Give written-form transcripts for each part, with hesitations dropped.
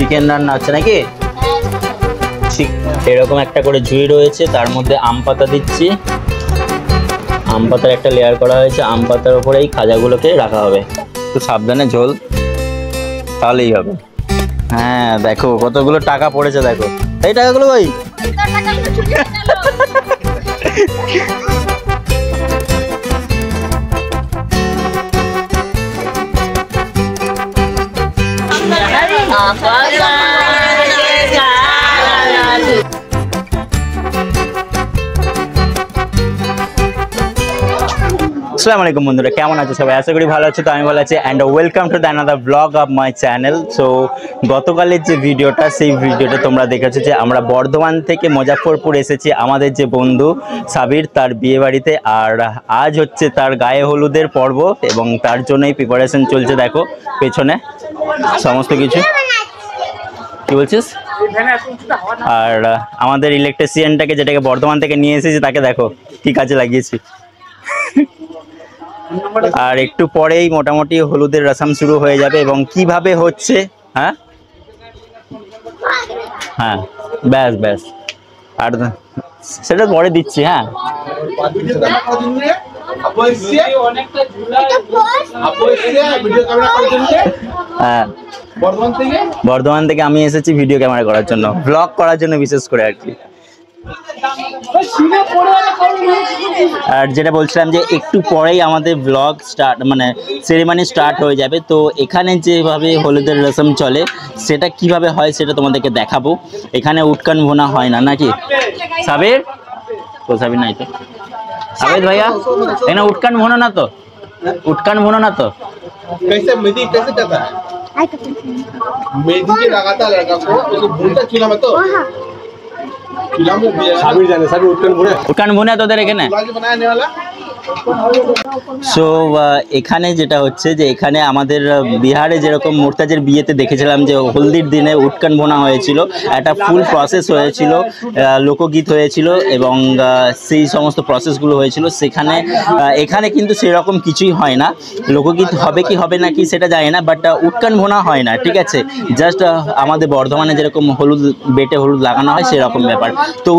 Chicken রান্না হচ্ছে নাকি? এরকম একটা করে ঝুড়ি রয়েছে, তার মধ্যে আম পাতা দিচ্ছি। আম পাতার একটা লেয়ার করা হয়েছে, আম পাতার উপরে এই খাজাগুলোকে রাখা হবে। একটু সাবধানে ঝোল, তাহলেই হবে। হ্যাঁ দেখো কতগুলো টাকা পড়েছে, দেখো এই টাকাগুলো ভাই। আসসালামু আলাইকুম বন্ধুরা, কেমন আছো সবাই? আশা করি ভালো আছো। তো আমি ভালো আছি and welcome to the another blog of my channel. So গতকালের যে ভিডিওটা, সেই ভিডিওটা তোমরা দেখেছো যে আমরা বর্ধমান থেকে মুজাফফরপুর এসেছি আমাদের যে বন্ধু সাবির তার বিয়ে বাড়িতে। আর আজ হচ্ছে তার গায়ে হলুদের পর্ব এবং তার জন্যই প্রিপারেশন চলছে। দেখো পেছনে সমস্ত কিছু। কি বলছিস? আর আমাদের ইলেকট্রিশিয়ানটাকে, যেটাকে বর্ধমান থেকে নিয়ে এসেছি, তাকে দেখো কি কাজে লাগিয়েছি। আর একটু পরেই মোটামুটি হলুদের রসম শুরু হয়ে যাবে এবং কিভাবে হচ্ছে, হ্যাঁ হ্যাঁ ব্যাস ব্যাস, আর সেটা পরে দিচ্ছি। হ্যাঁ হ্যাঁ, বর্ধমান থেকে আমি এসেছি ভিডিও ক্যামেরা করার জন্য, ব্লগ করার জন্য বিশেষ করে আর কি। আর যেটা বলছিলাম যে একটু পরেই আমাদের ব্লগ স্টার্ট, মানে সেরেমনি স্টার্ট হয়ে যাবে। তো এখানে যেভাবে হলুদের রসম চলে সেটা কিভাবে হয় সেটা তোমাদেরকে দেখাবো। এখানে উটকান ভোনা হয় না নাকি সাবির? তো সাবির নাই তো আবেদ ভাইয়া, এখানে উটকান ভোনা না তো? উটকান ভোনা না তো? कैसे मेहंदी कैसे करता है? मेहंदी के लगाता लड़का को, उसको भूनता चूल्हा में, तो चूल्हा में साबिर जाने साबिर उटकान भुना তোদের এখানে बनाने वाला। সো এখানে যেটা হচ্ছে যে এখানে আমাদের বিহারে যেরকম মুরতাজের বিয়েতে দেখেছিলাম যে হলদির দিনে উটকান ভোনা হয়েছিল, একটা ফুল প্রসেস হয়েছিল, লোকগীত হয়েছিল এবং সেই সমস্ত প্রসেসগুলো হয়েছিল সেখানে। এখানে কিন্তু সেরকম কিছুই হয় না, লোকগীত হবে কি হবে না কি সেটা জানি না, বাট উটকান ভোনা হয় না, ঠিক আছে? জাস্ট আমাদের বর্ধমানে যেরকম হলুদ বেটে হলুদ লাগানো হয় সেরকম ব্যাপার। তো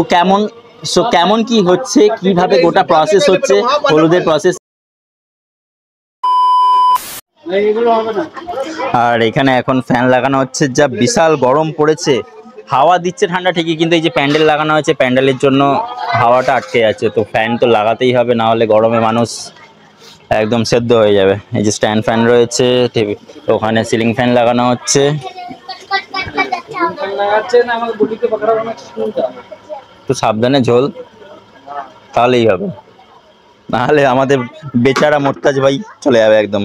কেমন কি হচ্ছে, কিভাবে গোটা প্রসেস হচ্ছে হলুদের প্রসেস। আর এখানে এখন ফ্যান লাগানো হচ্ছে, যা বিশাল গরম পড়েছে। হাওয়া দিচ্ছে ঠান্ডা ঠিকই, কিন্তু এই যে প্যান্ডেল লাগানো হয়েছে প্যান্ডেলের জন্য হাওয়াটা আটকে যাচ্ছে। তো ফ্যান তো লাগাতেই হবে, না হলে গরমে মানুষ একদম সেদ্ধ হয়ে যাবে। এই যে স্ট্যান্ড ফ্যান রয়েছে, ওখানে সিলিং ফ্যান লাগানো হচ্ছে। তো সাবধানে ঝোল, তাহলেই হবে, নাহলে আমাদের বেচারা মোরতাজ ভাই চলে যাবে একদম।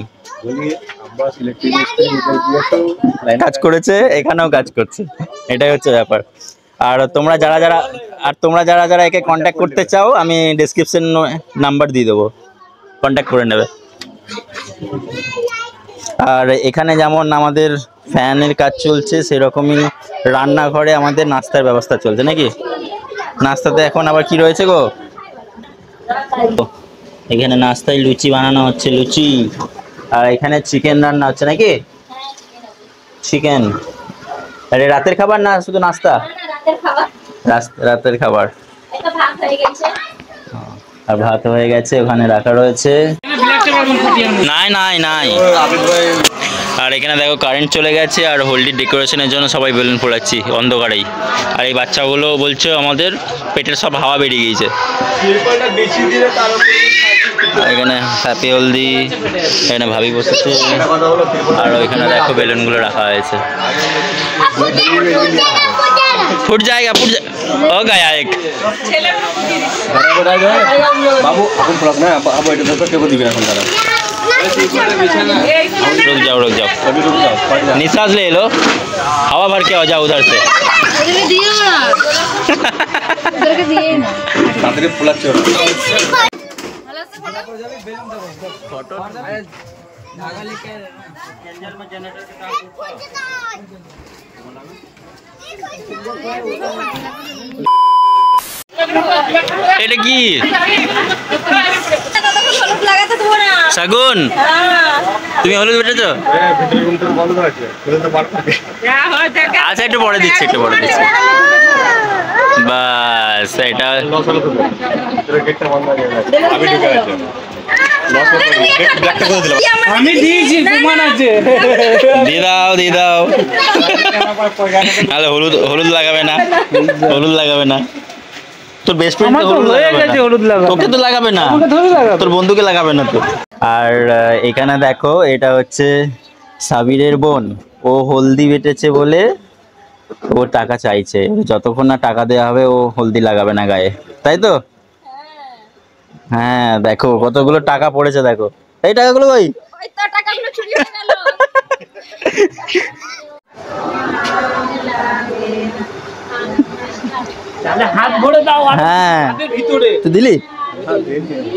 কাজ করেছে, এখানেও কাজ করছে, এটাই হচ্ছে ব্যাপার। আর তোমরা যারা একে কন্ট্যাক্ট করতে চাও, আমি ডেসক্রিপশন নাম্বার দিয়ে দেবো, কন্ট্যাক্ট করে নেবে। আর এখানে যেমন আমাদের ফ্যানের কাজ চলছে, সেরকমই রান্নাঘরে আমাদের নাস্তার ব্যবস্থা চলছে নাকি? নাস্তাতে এখন আবার কি রয়েছে গো? এখানে নাস্তায় লুচি বানানো হচ্ছে, লুচি। আর এখানে চিকেন রান্না হচ্ছে নাকি? চিকেন। আরে রাতের খাবার না শুধু নাস্তা? রাতের খাবার। আর ভাত হয়ে গেছে, ওখানে রাখা রয়েছে। নাই। আর এখানে দেখো কারেন্ট চলে গেছে, আর হোলির ডেকোরেশনের জন্য সবাই বেলুন ফোলাচ্ছি অন্ধকারেই। আর এই বাচ্চাগুলো বলছে আমাদের পেটের সব হাওয়া বেরিয়ে গিয়েছে। এখানে হ্যাপি হলদি, এখানে ভাবি বসেছে, আর ওইখানে দেখো বেলুনগুলো রাখা হয়েছে। ফুট जाएगा हो गया एक बाबू अपन प्लग ना अब এটা তো কেউ দিবে এখন তারা। रुक जाओ अभी रुक जाओ, निश्वास ले लो, हवा भर के आ जाओ उधर से। दियो ना उधर के दिए ना तातरे फुलाচ্ছে फोटो धागा लेके कैंडल में जनरेटर के काम এটা কি? शगुन তুমি হলুদ বেটেছো? আচ্ছা একটু পরে দিচ্ছি, একটু পরে দিচ্ছি। বাস এটা আমি দিয়েছি, প্রমাণ আছে। দিয়ে দাও, দিয়ে দাও। তাহলে হলুদ হলুদ লাগাবে না, হলুদ লাগাবে না। তোর বেস্ট ফ্রেন্ড হলুদ লাগা, তোকে তো লাগাবে না, তোর বন্ধুকে লাগাবে না তো। আর এখানে দেখো, এটা হচ্ছে সাবিরের বোন। ও হলদি বেটেছে বলে ও টাকা চাইছে। যতক্ষণ না টাকা দেওয়া হবে ও হলদি লাগাবে না গায়ে, তাই তো? হ্যাঁ, দেখো কতগুলো টাকা পড়েছে, দেখো। এই টাকাগুলো কই? হাত ভরে দাও। হ্যাঁ, ভিতরে তুই দিলি?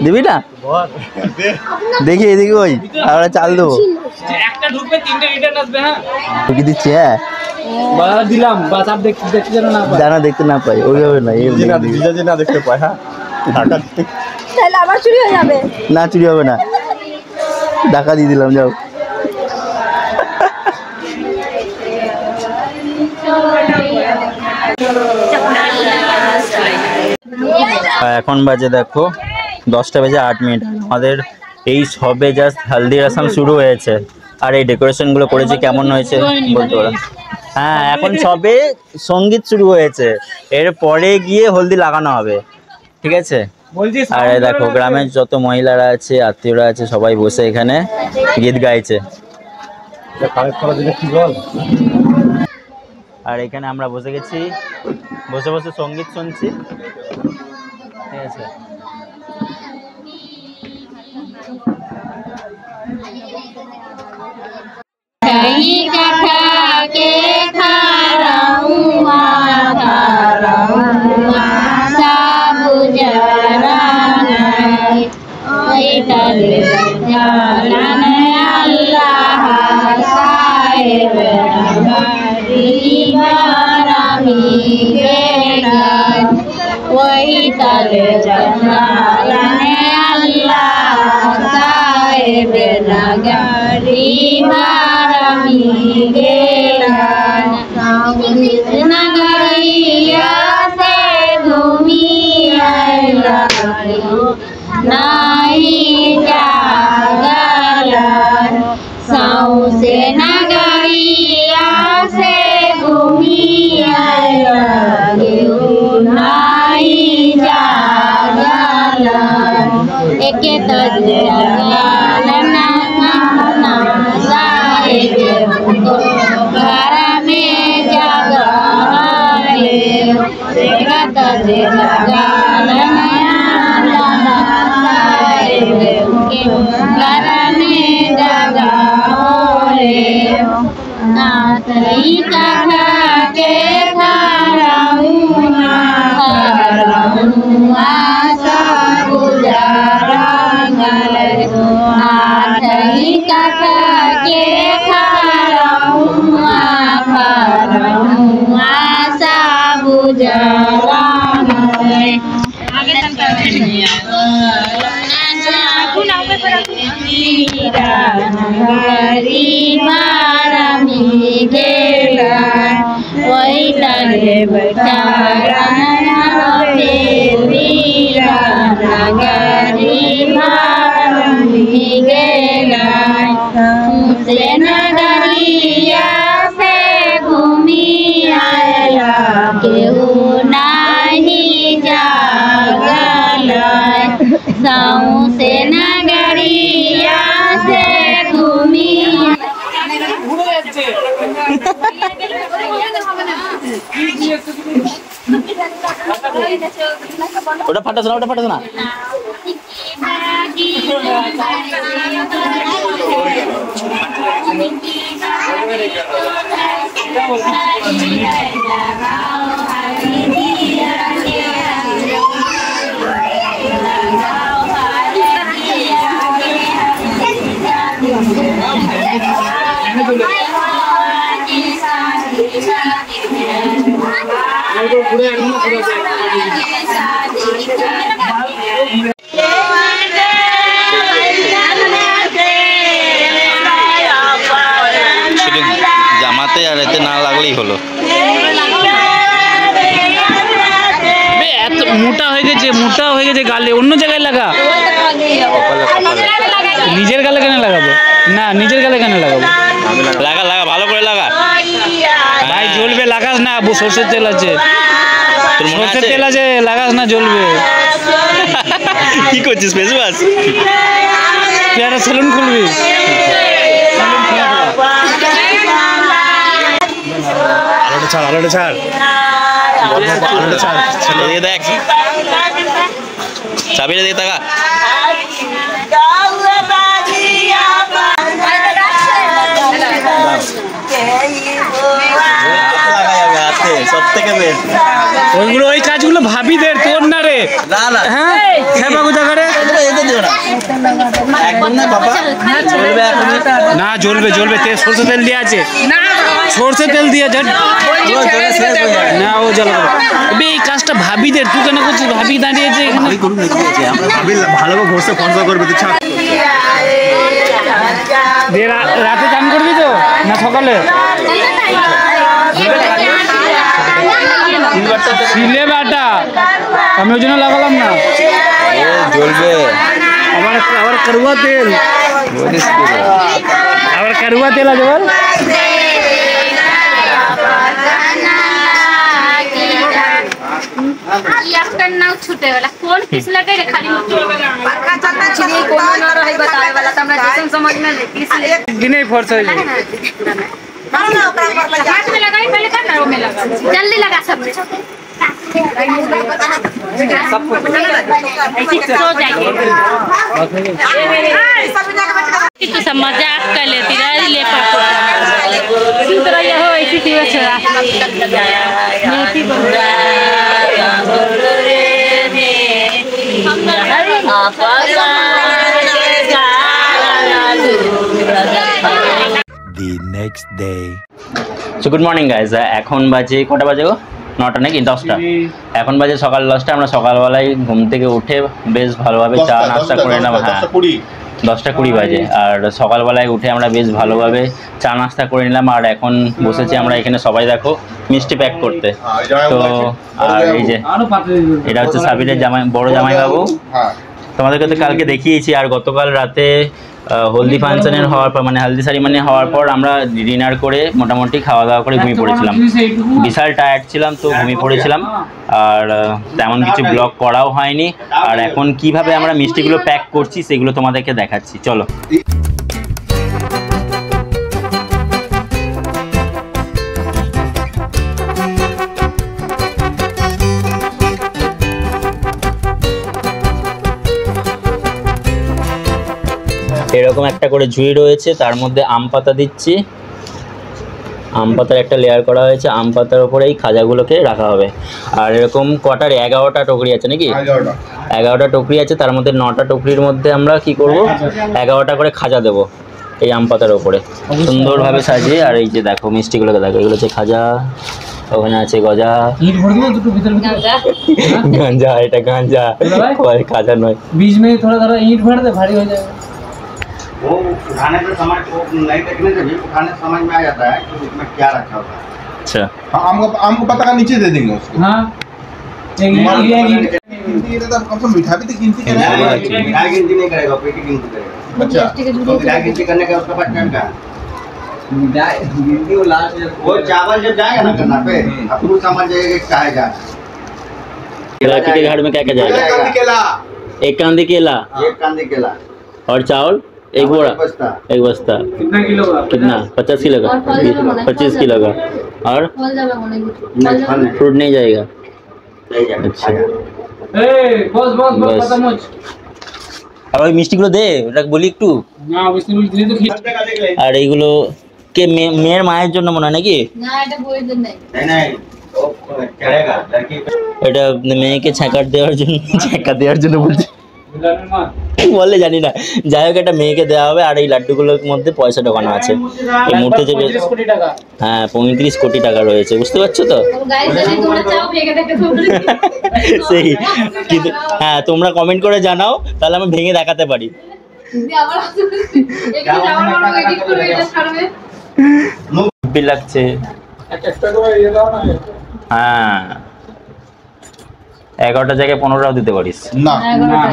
দিবি না? দেখি এদিকে ওই আমরা চাল দেবো। একটা ঢুকবে, তিনটে রিটার্ন আসবে। হ্যাঁ, তোকে দিচ্ছি। হ্যাঁ, দিলাম। বাস আর দেখতে যেন না পায়, জানা দেখতে না পাই, ওইভাবে না, না দেখতে পায়। হ্যাঁ, তাহলে আবার চুরি হয়ে যাবে। না চুরি হবে না, টাকা দিয়ে দিলাম, যাও। এখন বাজে দেখো 10:08। আমাদের এই সবে জাস্ট হলদি রসম শুরু হয়েছে। আর এই ডেকোরেশনগুলো করেছে কেমন হয়েছে বলতে পারো? হ্যাঁ, এখন সবে সঙ্গীত শুরু হয়েছে, এরপরে গিয়ে হলদি লাগানো হবে, ঠিক আছে? আর এই দেখো গ্রামের যত মহিলারা আছে, আত্মীয়রা আছে, সবাই বসে এখানে গীত গাইছে। আর এখানে আমরা বসে গেছি, বসে বসে সঙ্গীত শুনছি, ঠিক আছে? ওটা ফাটাস না, ওটা ফাটাস না। হাতে আর এতে না লাগলেই হলো। এত মোটা হয়ে গেছে গালে, অন্য জায়গায় লাগা। নিজের গালে কেন লাগাবো? না, নিজের গালে কেন লাগাবো? লাগা লাগা, ভালো করে লাগা ভাই, জ্বলবে, লাগাস না। সর্ষের তেল আছে, তোর মনে সর্ষের আছে? তেল আছে, লাগাস না, জ্বলবে। কি করছিস ফেসবাস? তুই একটা সেলুন খুলবি? আলোটা ছাড় এদিকে দেখ, চাবিটা দিয়ে টাকা সব থেকে বেস্ট। ওইগুলো, ওই কাজগুলো ভাবিদের, তোর না রে। না না হ্যাঁ, খেপা কোথা করে? একদম না বাবা, চলবে এখনই। না, জ্বলবে জ্বলবে, তেল, সর্ষের তেল দিয়ে আছে, সর্ষের তেল দিয়ে আছে। না, ও জ্বলবে। এই কাজটা ভাবিদের, তুই কেন করছিস? ভাবি দাঁড়িয়েছে এখানে। ভালো ঘষে ফোন করবে তুই ছাড়। দিয়ে রাতে চান করবি তো না সকালে? ছিলে বাটা, আমি ওই জন্য লাগালাম না। জ্বলবে আবার কারুয়া তেল, আছে বল। नाव छूटे वाला कौन किस लगे रे खाली बरखा चलता छिड़ी कोनो न रही बतावे वाला त हमरा जैसन समझ में नहीं किस दिने फोर्स है। हाथ में लगाई पहले कर ना, में लगा जल्दी लगा सब में सो जाएंगे। तो सब मजाक कर लेती रही ले पापा तरह ये हो ऐसी थी छोड़ा नीति बन the next day. So good morning guys, এখন বাজে কটা বাজে গো? 9টা নাকি 10টা? এখন বাজে সকাল 10টা। আমরা সকালবেলায় ঘুম থেকে উঠে বেশ ভালোভাবে চা নাস্তা করে নিলাম। হ্যাঁ, 10টা 20 বাজে। আর সকালবেলায় উঠে আমরা বেশ ভালোভাবে চা নাস্তা করে নিলাম। আর এখন বসেছি আমরা এখানে সবাই, দেখো, মিষ্টি প্যাক করতে। তো আর এই যে এটা হচ্ছে সাবিরের বড় জামাইবাবু। তোমাদেরকে তো কালকে দেখিয়েছি। আর গতকাল রাতে হলদি ফাংশনের হওয়ার পর, মানে হলদি সেরিমনি হওয়ার পর আমরা ডিনার করে মোটামুটি খাওয়া দাওয়া করে ঘুমিয়ে পড়েছিলাম। বিশাল টায়ার্ড ছিলাম, তো ঘুমিয়ে পড়েছিলাম। আর তেমন কিছু ব্লগ করাও হয়নি। আর এখন কিভাবে আমরা মিষ্টিগুলো প্যাক করছি সেগুলো তোমাদেরকে দেখাচ্ছি, চলো। এরকম একটা করে ঝুড়ি রয়েছে, তার মধ্যে আম পাতা দিচ্ছি। আম পাতার একটা লেয়ার করা হয়েছে, আম পাতার উপরে এই খাজাগুলোকে রাখা হবে। আর এরকম কটার 11টা টুকরি আছে নাকি? 11টা টুকরি আছে, তার মধ্যে 9টা টুকরির মধ্যে আমরা কি করব, 11টা করে খাজা দেব এই আম পাতার উপরে সুন্দরভাবে সাজিয়ে। আর এই যে দেখো মিষ্টিগুলোকে দেখো, এগুলো হচ্ছে খাজা, ওখানে আছে গজা, গাঞ্জা, এটা গাঞ্জা, খাজা নয়। बीच में थोड़ा थोड़ा ईंट भर दे, भारी हो जाएगा। वो उठाने पे समझ को नहीं देखने से भी उठाने समझ में आ जाता है कि इसमें क्या रखा होता है। अच्छा, आम को पता का नीचे दे देंगे उसको। हाँ, कम से मिठा भी तो गिनती करना है। मिठाई गिनती नहीं करेगा, पेटी गिनती करेगा। अच्छा, तो मिठाई गिनती करने का उसका पास टाइम का मिठाई गिनती वो लास्ट वो चावल जब जाएगा ना करना पे अपन समझ जाएगा कि कहाँ जा लड़की के घर में क्या क्या जाएगा? एक कांदी केला, एक कांदी केला और चावल एक बोरा, एक बस्ता। कितना किलो का? कितना? 50 किलो का, 25 किलो का। और फ्रूट नहीं जाएगा? अच्छा, बस बस बस बस। खत्म हो। আর ওই মিষ্টিগুলো দে, ওটা বলি একটু। না, বুঝতে বুঝতে তো খেয়ে আর এইগুলো কে মেয়ের মায়ের জন্য মনে হয় নাকি? ना এটা বইদের নাই नहीं नहीं वो चढ़ेगा लड़की पे এটা মেয়েকে ছ্যাঁকা দেওয়ার জন্য বলছি, বুঝলাম না। বললে জানি না। যাই হোক, একটা মেয়েকে দেওয়া হবে। আর এই লাড্ডুগুলোর মধ্যে পয়সা ঢোকানো আছে। এই মুহূর্তে যে 35 কোটি টাকা। হ্যাঁ 35 কোটি টাকা রয়েছে, বুঝতে পারছো তো? গাইস যদি তোমরা চাও ভেঙে দেখে তোমরা সেই কিন্তু হ্যাঁ, তোমরা কমেন্ট করে জানাও, তাহলে আমি ভেঙে দেখাতে পারি। আবার একটু আবার এডিট করে এটা ছাড়বে। भी লাগছে। হ্যাঁ 11টা জায়গায় 15টাও দিতে পারিস। না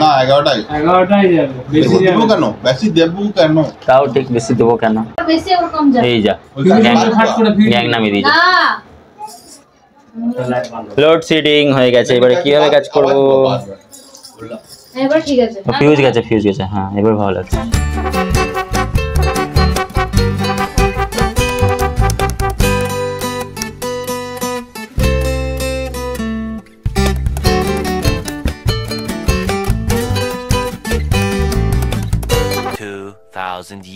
না 11টাই 11টাই যাবে, বেশি দেব কেন? বেশি দেব কেন? তাও ঠিক বেশি দেবো কেন? বেশি ওর কম যাবে এই যা গ্যাং নামিয়ে দিয়েছে। না লোড শেডিং হয়ে গেছে, এবারে কিভাবে কাজ করব? এবার ঠিক আছে। ফিউজ গেছে, হ্যাঁ এবার ভালো লাগছে।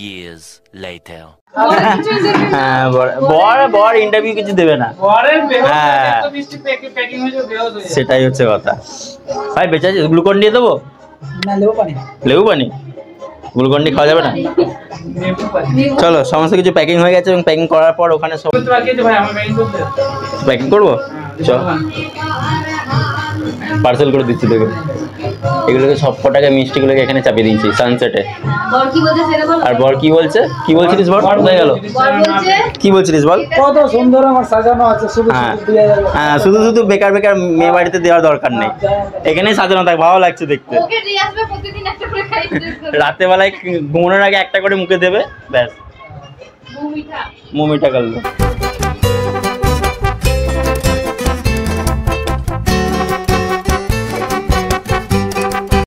years later. হ্যাঁ বর ইন্টারভিউ কিছু দেবে না, হ্যাঁ সেটাই হচ্ছে কথা। ভাই বেঁচে আছে, গ্লুকন দিয়ে দেবো না? লেবু পানি গ্লুকন ডি খাওয়া যাবে না? চলো সমস্ত কিছু প্যাকিং হয়ে গেছে এবং প্যাকিং করার পর ওখানে সব প্যাকিং করবো। চল পার্সেল করে দিচ্ছি তোকে, এগুলোকে সব কটাকে মিষ্টিগুলোকে এখানে চাপিয়ে দিয়েছি সানসেটে। আর বর কি বলছে? কি বলছিলিস বর? কোথায় গেল? কি বলছিলিস বল? কত সুন্দর আমার সাজানো আছে, শুধু হ্যাঁ শুধু শুধু বেকার বেকার মেয়ে বাড়িতে দেওয়ার দরকার নেই, এখানেই সাজানো থাক, ভালো লাগছে দেখতে। রাতে বেলায় ঘুমানোর আগে একটা করে মুখে দেবে, ব্যাস মুমিটা করলো।